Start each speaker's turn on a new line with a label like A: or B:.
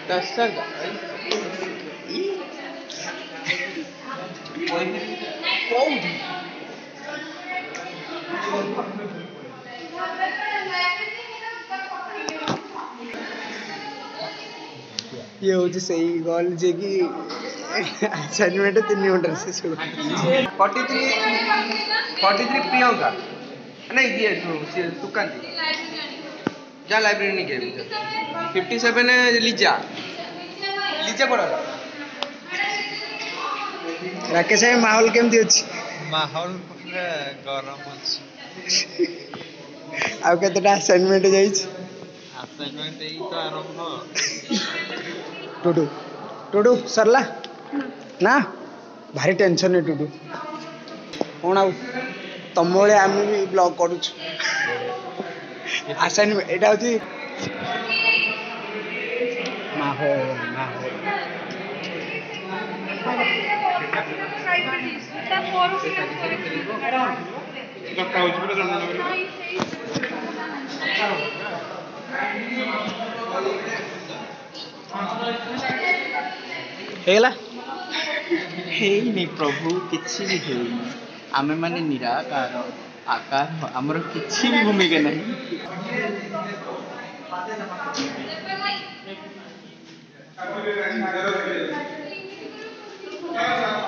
A: Dasar
B: ये हूँ सही गल जे कि असाइनमेंट 3 घंटा से शुरू
A: 43 प्रियंका नहीं ये सुकांती जा लाइब्रेरी नहीं गए 57 लीजा लीजा पड़ा
B: राकेश भाई माहौल केमती अच्छी
C: माहौल पूरा गरम अच्छी
B: आउ केतटा असाइनमेंट जाइछ
C: असाइनमेंट यही तो आरंभ
B: टुडू टुडू सरला ना भारी टेंशन है टुडू कौन आउ तुम भाई आम भी ब्लॉग करूँ असाइनमेंट एटा होची माहौल माहौल हेला
A: ହେଇନି ପ୍ରଭୁ କିଛି ବି ହେଇନି ଆମେ ମାନେ ନିରାକାର ଆକାର ଆମର କିଛି ବି ଭୂମିକା ନାହିଁ